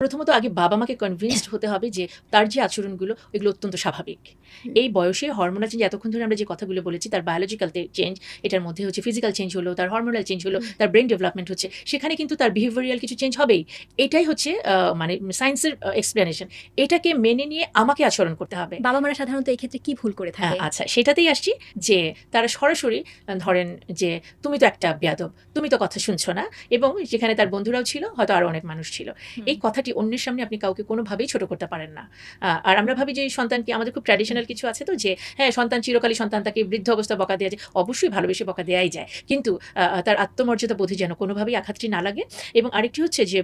প্রথমত আগে বাবা-মাকে কনভিন্সড হতে হবে যে তার যে আচরণগুলো এগুলো অত্যন্ত স্বাভাবিক। এই বয়সে হরমোনাল চেঞ্জ এতক্ষণ ধরে আমরা যে কথাগুলো বলেছি তার বায়োলজিক্যাল চেঞ্জ, এটার মধ্যে হচ্ছে ফিজিক্যাল চেঞ্জ হলো, তার হরমোনাল চেঞ্জ হলো, তার ব্রেইন ডেভেলপমেন্ট হচ্ছে। সেখানে কিন্তু তার বিহেভিয়ারাল কিছু চেঞ্জ হবেই। এটাই হচ্ছে মানে সায়েন্সের এক্সপ্লেনেশন। এটাকে মেনে নিয়ে আমাকে আচরণ করতে হবে। বাবা-মারা সাধারণত এই ক্ষেত্রে কি ভুল করে থাকে? আচ্ছা সেটাতেই আসছি যে তারা সরাসরি ধরেন যে তুমি তো একটা বেয়াদব, তুমি তো কথা শুনছো না এবং যেখানে তার বন্ধুরাও ছিল হয়তো আরো অনেক মানুষ ছিল। এই কথাটি অন্যের সামনে আপনি কাউকে কোনোভাবেই ছোট করতে পারেন না। আর আমরা ভাবি যে সন্তানকে আমাদের খুব ট্র্যাডিশনাল কিছু আছে তো যে হ্যাঁ সন্তান চিরকালই সন্তান তাকে বৃদ্ধ অবস্থা বকা দেওয়া যায়, অবশ্যই ভালোবেসে বকা দেওয়াই যায়, কিন্তু তার আত্মমর্যাদা বোধে যেন কোনোভাবেই আঘাতটি না লাগে। এবং আরেকটি হচ্ছে যে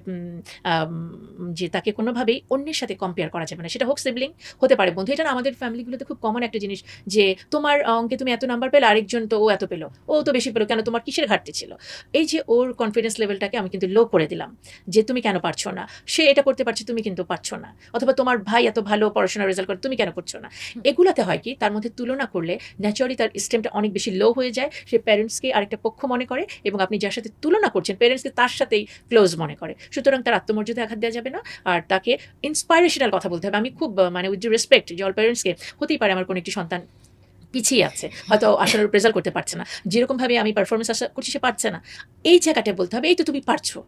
যে তাকে কোনোভাবেই অন্যের সাথে কম্পেয়ার করা যাবে না, সেটা হোক সিবলিং, হতে পারে বন্ধু। এটা না আমাদের ফ্যামিলিগুলোতে খুব কমন একটা জিনিস যে তোমার অঙ্কে তুমি এত নাম্বার পেলে, আরেকজন তো ও এত পেলো, ও তো বেশি পেলো, কেন তোমার কিসের ঘাটতি ছিল? এই যে ওর কনফিডেন্স লেভেলটাকে আমি কিন্তু লো করে দিলাম যে তুমি কেন পারছো না, সে এটা করতে পারছে তুমি কিন্তু পারছো না, অথবা তোমার ভাই এত ভালো পড়াশোনার রেজাল্ট করে তুমি কেন করছো না। এগুলাতে হয় কি তার মধ্যে তুলনা করলে ন্যাচারালি তার স্টেমটা অনেক বেশি লো হয়ে যায়, সে প্যারেন্টসকে আরেকটা পক্ষ মনে করে এবং আপনি যার সাথে তুলনা করছেন প্যারেন্টসকে তার সাথেই ক্লোজ মনে করে। সুতরাং তার আত্মমর্যাদা আঘাত দেওয়া যাবে না, আর তাকে ইন্সপাইরেশনাল কথা বলতে হবে। আমি খুব মানে উইথ রেসপেক্ট যে অল প্যারেন্টসকে, হতেই পারে আমার কোনো একটি সন্তান পিছিয়ে আছে, হয়তো আশানুরূপ রেজাল্ট করতে পারছে না, যেরকমভাবে আমি পারফরমেন্স আশা করছি সে পারছে না, এই জায়গাটায় বলতে হবে এই তো তুমি পারছো,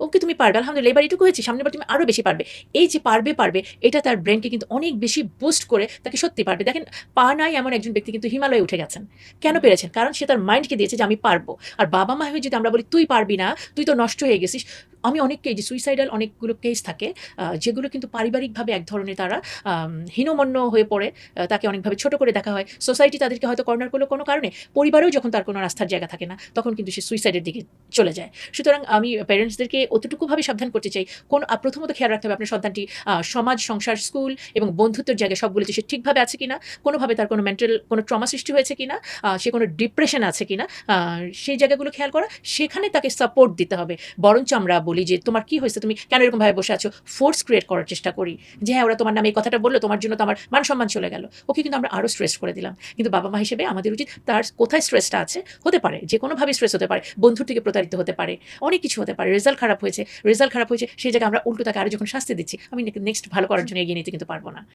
ওকে তুমি পারবে, আলহামদুলিল্লাহ এবার এটুকু হয়েছে, সামনের বার তুমি আরও বেশি পারবে। এই যে পারবে পারবে এটা তার ব্রেনকে কিন্তু অনেক বেশি বুস্ট করে তাকে সত্যি পারবে। দেখেন পা নাই এমন একজন ব্যক্তি কিন্তু হিমালয়ে উঠে গেছেন, কেন পেরেছেন? কারণ সে তার মাইন্ডকে দিয়েছে যে আমি পারবো। আর বাবা মা হয়ে যদি আমরা বলি তুই পারবি না, তুই তো নষ্ট হয়ে গেছিস, আমি অনেককে যে সুইসাইডাল অনেকগুলো কেস থাকে যেগুলো কিন্তু পারিবারিকভাবে এক ধরনের তারা হীনমন্য হয়ে পড়ে, তাকে অনেকভাবে ছোট করে দেখা হয়, সোসাইটি তাদেরকে হয়তো কর্নার করলো কোনো কারণে, পরিবারেও যখন তার কোনো রাস্তার জায়গা থাকে না তখন কিন্তু সে সুইসাইডের দিকে চলে যায়। সুতরাং আমি প্যারেন্টসদেরকে অতটুকুভাবে সাবধান করতে চাই, প্রথমত খেয়াল রাখতে হবে আপনার সন্তানটি সমাজ, সংসার, স্কুল এবং বন্ধুত্বের জায়গায় সবগুলোতে সে ঠিকভাবে আছে কিনা, কোনোভাবে তার কোনো মেন্টাল কোনো ট্রমা সৃষ্টি হয়েছে কিনা, সে কোনো ডিপ্রেশন আছে কিনা, সেই জায়গাগুলো খেয়াল করা, সেখানে তাকে সাপোর্ট দিতে হবে। বরঞ্চ আমরা বলি যে তোমার কি হয়েছে, তুমি কেন এরকমভাবে বসে আছো, ফোর্স ক্রিয়েট করার চেষ্টা করি যে হ্যাঁ ওরা তোমার নামে এই কথাটা বললো, তোমার জন্য তো আমার মান সম্মান চলে গেল, ওকে কিন্তু আমরা আরও স্ট্রেস করে দিলাম। কিন্তু বাবা মা হিসেবে আমাদের উচিত তার কোথায় স্ট্রেসটা আছে, হতে পারে যে কোনোভাবে স্ট্রেস হতে পারে, বন্ধুর থেকে প্রতারিত হতে পারে, অনেক কিছু হতে পারে, রেজাল্ট খারাপ হয়েছে সেই জায়গায় আমরা উল্টো তাকে আরও যখন শাস্তি দিচ্ছি, আমি নেক্সট ভালো করার জন্য এগিয়ে নিতে কিন্তু পারবো না।